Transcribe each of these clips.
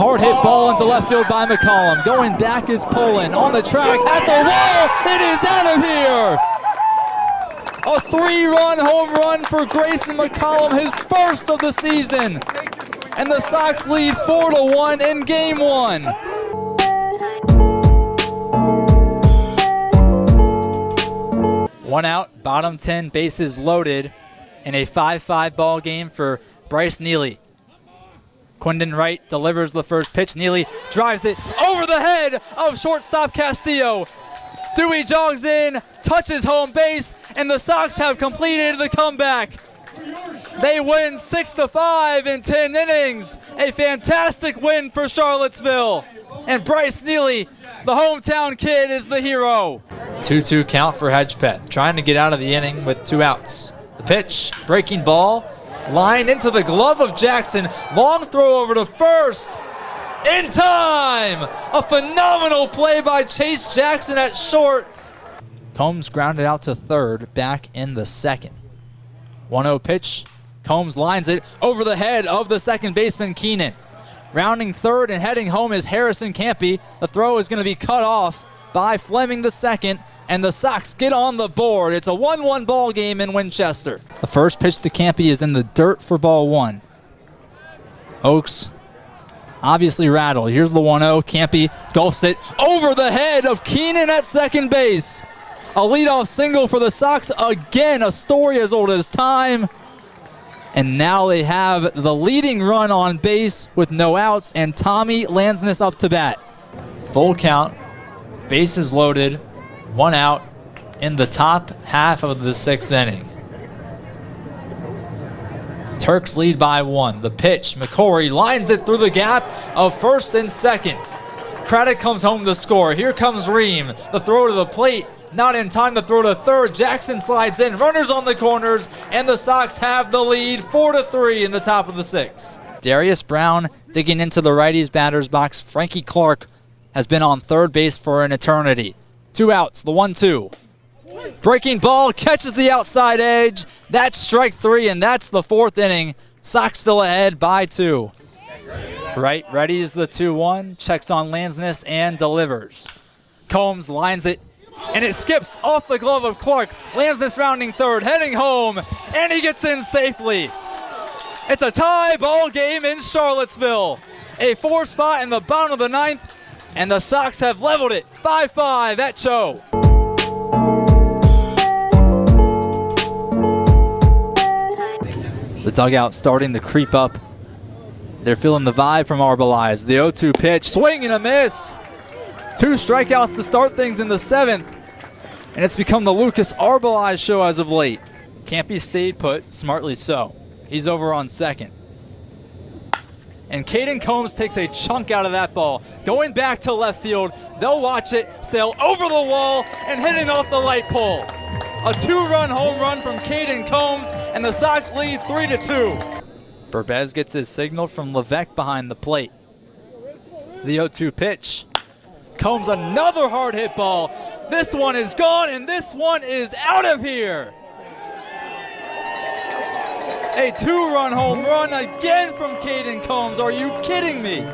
Hard hit ball into left field by McCollum. Going back is Poland on the track at the wall. It is out of here. A 3-run home run for Grayson McCollum, his first of the season. And the Sox lead 4-1 in game 1. One out, bottom 10, bases loaded in a 5-5 ball game for Bryce Neely. Quindon Wright delivers the first pitch. Neely drives it over the head of shortstop Castillo. Dewey jogs in, touches home base, and the Sox have completed the comeback. They win 6-5 in 10 innings. A fantastic win for Charlottesville. And Bryce Neely, the hometown kid, is the hero. 2-2 count for Hedgepeth, trying to get out of the inning with 2 outs. The pitch, breaking ball, line into the glove of Jackson. Long throw over to first. In time! A phenomenal play by Chase Jackson at short. Combs grounded out to third, back in the second. 1-0 pitch. Combs lines it over the head of the second baseman, Keenan. Rounding third and heading home is Harrison Campy. The throw is going to be cut off by Fleming the second, and the Sox get on the board. It's a 1-1 ball game in Winchester. The first pitch to Campy is in the dirt for ball 1. Oaks obviously rattled. Here's the 1-0. Campy gulfs it over the head of Keenan at second base. A leadoff single for the Sox. Again, a story as old as time. And now they have the leading run on base with no outs, and Tommy Lansness up to bat. Full count, bases loaded, 1 out in the top half of the 6th inning. Turks lead by 1. The pitch, McCory lines it through the gap of first and second. Craddock comes home to score. Here comes Ream. The throw to the plate, not in time to throw to third. Jackson slides in, runners on the corners, and the Sox have the lead 4-3 in the top of the 6th. Darius Brown digging into the righty's batter's box. Frankie Clark has been on third base for an eternity. 2 outs, the 1-2. Breaking ball, catches the outside edge. That's strike 3, and that's the 4th inning. Sox still ahead by 2. Right, ready is the 2-1. Checks on Lansness and delivers. Combs lines it, and it skips off the glove of Clark. Lansness rounding third, heading home, and he gets in safely. It's a tie ball game in Charlottesville. A 4 spot in the bottom of the 9th, and the Sox have leveled it 5-5 at Cho. The dugout starting to creep up. They're feeling the vibe from Arbelize. The 0-2 pitch, swing and a miss. 2 strikeouts to start things in the 7th, and it's become the Lucas Arbelize show as of late. Campy stayed put, smartly so. He's over on second. And Caden Combs takes a chunk out of that ball. Going back to left field, they'll watch it sail over the wall and hitting off the light pole. A 2-run home run from Caden Combs, and the Sox lead 3-2. Burbez gets his signal from Levesque behind the plate. The 0-2 pitch. Combs another hard hit ball. This one is gone, and this one is out of here. A 2-run home run again from Caden Combs. Are you kidding me?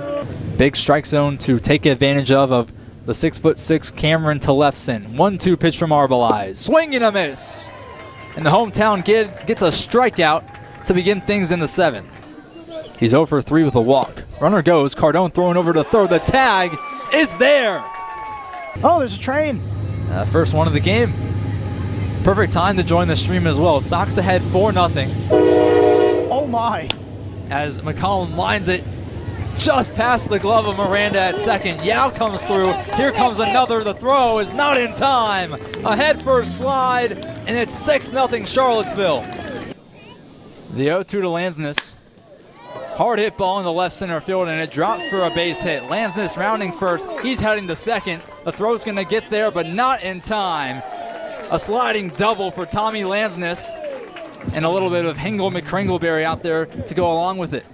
Big strike zone to take advantage of the 6'6" Cameron Tellefson. 1-2 pitch from Arbelize. Swing and a miss. And the hometown kid gets a strikeout to begin things in the 7th. He's 0 for 3 with a walk. Runner goes. Cardone throwing over to third. The tag is there. Oh, there's a train. First one of the game. Perfect time to join the stream as well. Sox ahead 4-0. Oh my. As McCollum lines it just past the glove of Miranda at second. Yao comes through. Here comes another. The throw is not in time. A head first slide, and it's 6-0 Charlottesville. The 0-2 to Lansness. Hard hit ball in the left center field, and it drops for a base hit. Lansness rounding first. He's heading to second. The throw's going to get there, but not in time. A sliding double for Tommy Lansness, and a little bit of Hingle McCringleberry out there to go along with it.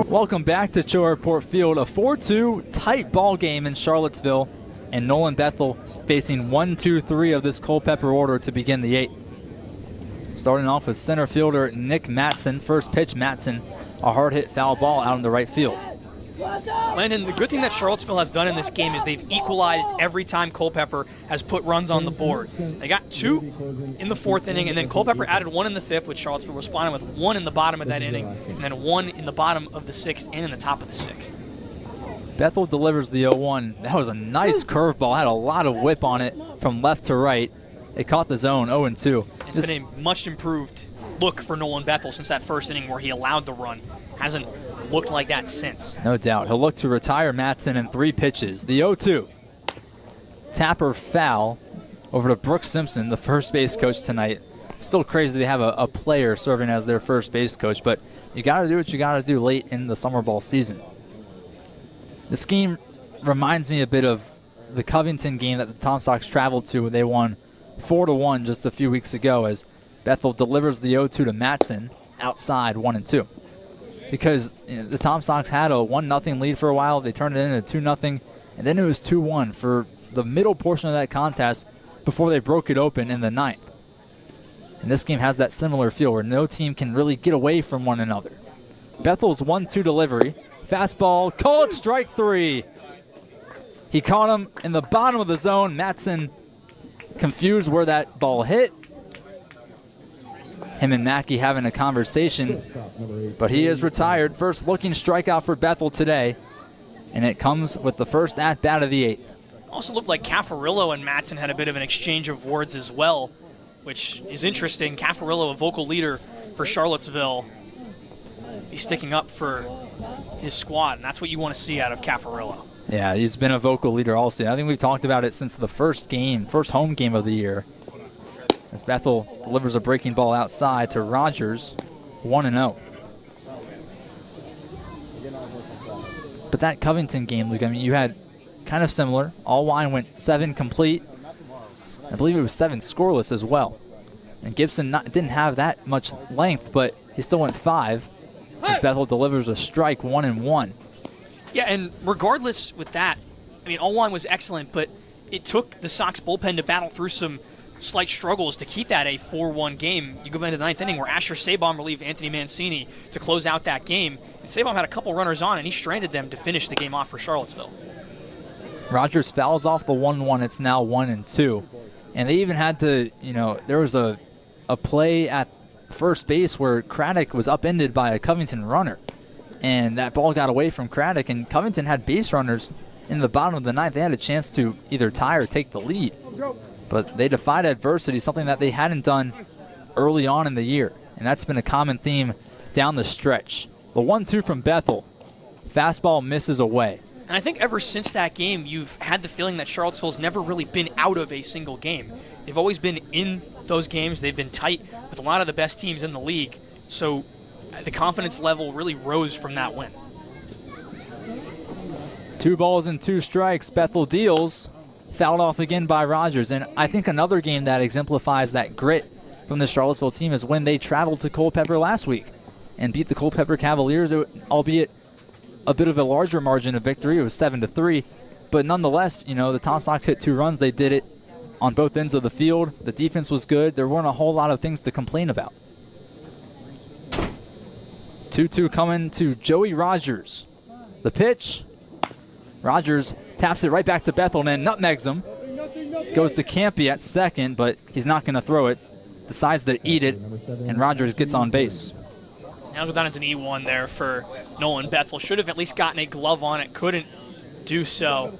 Welcome back to Cho Airport Field. A 4-2 tight ball game in Charlottesville, and Nolan Bethel facing 1, 2, 3 of this Culpepper order to begin the 8th. Starting off with center fielder Nick Mattson. First pitch, Mattson, a hard hit foul ball out in the right field. Landon, the good thing that Charlottesville has done in this game is they've equalized every time Culpeper has put runs on the board. They got 2 in the 4th inning, and then Culpeper added 1 in the 5th, which Charlottesville responded with 1 in the bottom of that inning, and then 1 in the bottom of the 6th and in the top of the 6th. Bethel delivers the 0-1. That was a nice curveball. Had a lot of whip on it from left to right. It caught the zone, 0-2. It's been a much improved look for Nolan Bethel since that first inning where he allowed the run. Hasn't looked like that since. No doubt. He'll look to retire Mattson in 3 pitches. The 0-2. Tapper foul over to Brooks Simpson, the first base coach tonight. Still crazy they have a player serving as their first base coach, but you got to do what you got to do late in the summer ball season. This game reminds me a bit of the Covington game that the Tom Sox traveled to when they won 4-1 just a few weeks ago, as Bethel delivers the 0-2 to Mattson outside 1-2. Because the Tom Sox had a 1-0 lead for a while. They turned it into 2-0, and then it was 2-1 for the middle portion of that contest before they broke it open in the 9th. And this game has that similar feel where no team can really get away from one another. Bethel's 1-2 delivery. Fastball, called strike 3. He caught him in the bottom of the zone. Mattson confused where that ball hit. Him and Mackey having a conversation, but he is retired. First looking strikeout for Bethel today, and it comes with the first at-bat of the 8th. Also looked like Caffarillo and Mattson had a bit of an exchange of words as well, which is interesting. Caffarillo, a vocal leader for Charlottesville, he's sticking up for his squad, and that's what you want to see out of Caffarillo. Yeah, he's been a vocal leader all season. I think we've talked about it since the first home game of the year. As Bethel delivers a breaking ball outside to Rogers, 1-0. But that Covington game, Luke, I mean, you had kind of similar. Allwine went 7 complete. I believe it was 7 scoreless as well. And Gibson didn't have that much length, but he still went 5. As Bethel delivers a strike, 1-1. Yeah, and regardless with that, I mean, Allwine was excellent, but it took the Sox bullpen to battle through some slight struggles to keep that a 4-1 game. You go into the 9th inning where Asher Sabom relieved Anthony Mancini to close out that game. And Sabom had a couple runners on, and he stranded them to finish the game off for Charlottesville. Rogers fouls off the 1-1. It's now 1-2. And they even had to, there was a play at first base where Craddock was upended by a Covington runner. And that ball got away from Craddock, and Covington had base runners in the bottom of the 9th. They had a chance to either tie or take the lead. But they defied adversity, something that they hadn't done early on in the year. And that's been a common theme down the stretch. The 1-2 from Bethel. Fastball misses away. And I think ever since that game, you've had the feeling that Charlottesville's never really been out of a single game. They've always been in those games. They've been tight with a lot of the best teams in the league. So the confidence level really rose from that win. 2 balls and 2 strikes. Bethel deals. Fouled off again by Rogers. And I think another game that exemplifies that grit from the Charlottesville team is when they traveled to Culpeper last week and beat the Culpeper Cavaliers, albeit a bit of a larger margin of victory. It was 7-3. But nonetheless, the Tom Sox hit 2 runs. They did it on both ends of the field. The defense was good. There weren't a whole lot of things to complain about. 2-2 coming to Joey Rogers. The pitch. Rogers taps it right back to Bethel and then nutmegs him. Goes to Campy at second, but he's not going to throw it. Decides to eat it, and Rogers gets on base. Now go down as an E1 there for Nolan Bethel. Should have at least gotten a glove on it. Couldn't do so.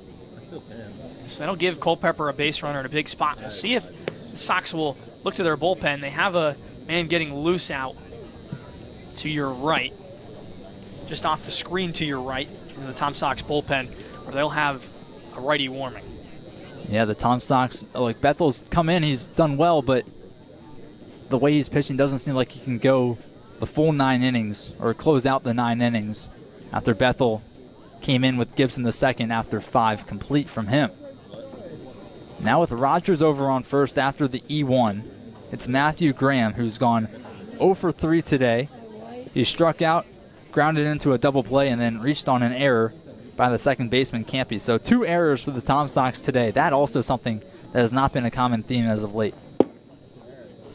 So that'll give Culpeper a base runner in a big spot. We'll see if the Sox will look to their bullpen. They have a man getting loose out to your right, just off the screen to your right, in the Tom Sox bullpen, where they'll have a righty warming. Yeah, the Tom Sox, like Bethel's come in, he's done well, but the way he's pitching doesn't seem like he can go the full 9 innings or close out the 9 innings after Bethel came in with Gibson the second after 5 complete from him. Now with Rogers over on first after the E1, it's Matthew Graham who's gone 0 for 3 today. He struck out, grounded into a double play, and then reached on an error by the second baseman, Campy. So 2 errors for the Tom Sox today. That also something that has not been a common theme as of late.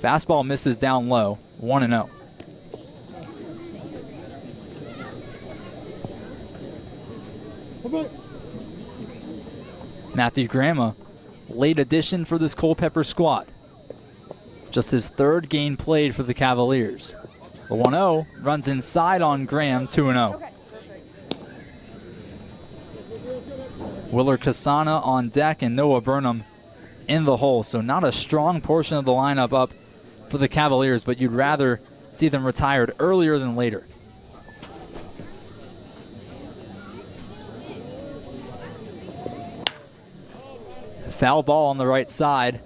Fastball misses down low, 1-0. Matthew Grama, late addition for this Culpeper squad. Just his third game played for the Cavaliers. The 1-0 runs inside on Graham, 2-0. Willard Casana on deck and Noah Burnham in the hole. So not a strong portion of the lineup up for the Cavaliers, but you'd rather see them retired earlier than later. Foul ball on the right side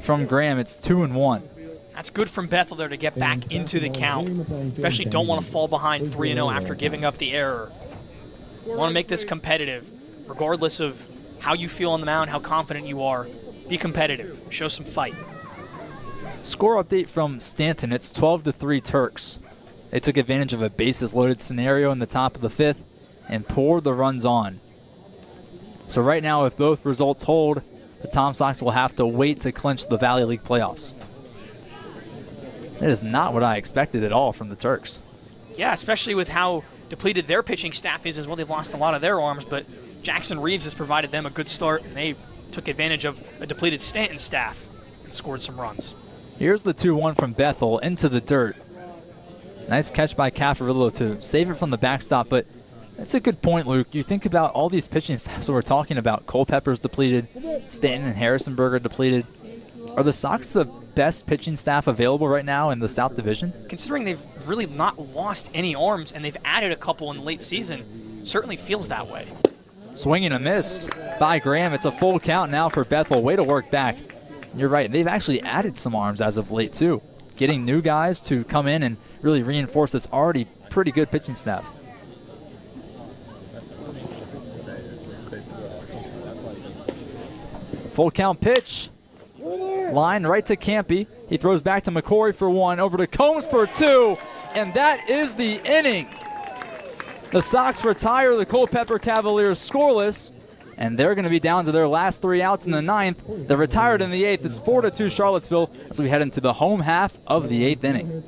from Graham. It's 2-1. That's good from Bethel there to get back into the count. Especially don't want to fall behind 3-0 after giving up the error. Want to make this competitive, regardless of how you feel on the mound, how confident you are. Be competitive. Show some fight. Score update from Stanton. It's 12-3 Turks. They took advantage of a bases-loaded scenario in the top of the fifth and poured the runs on. So right now, if both results hold, the Tom Sox will have to wait to clinch the Valley League playoffs. That is not what I expected at all from the Turks. Yeah, especially with how depleted their pitching staff is as well. They've lost a lot of their arms, but Jackson Reeves has provided them a good start, and they took advantage of a depleted Stanton staff and scored some runs. Here's the 2-1 from Bethel into the dirt. Nice catch by Cafferillo to save it from the backstop, but that's a good point, Luke. You think about all these pitching staffs that we're talking about. Culpeper's depleted, Stanton and Harrisonburg are depleted. Are the Sox the best pitching staff available right now in the South Division? Considering they've really not lost any arms and they've added a couple in the late season, certainly feels that way. Swing and a miss by Graham. It's a full count now for Bethel. Way to work back. You're right. They've actually added some arms as of late, too. Getting new guys to come in and really reinforce this already pretty good pitching staff. Full count pitch. Line right to Campy. He throws back to McCory for one, over to Combs for two, and that is the inning. The Sox retire the Culpeper Cavaliers scoreless, and they're going to be down to their last 3 outs in the ninth. They're retired in the eighth. It's 4-2 Charlottesville as we head into the home half of the eighth inning.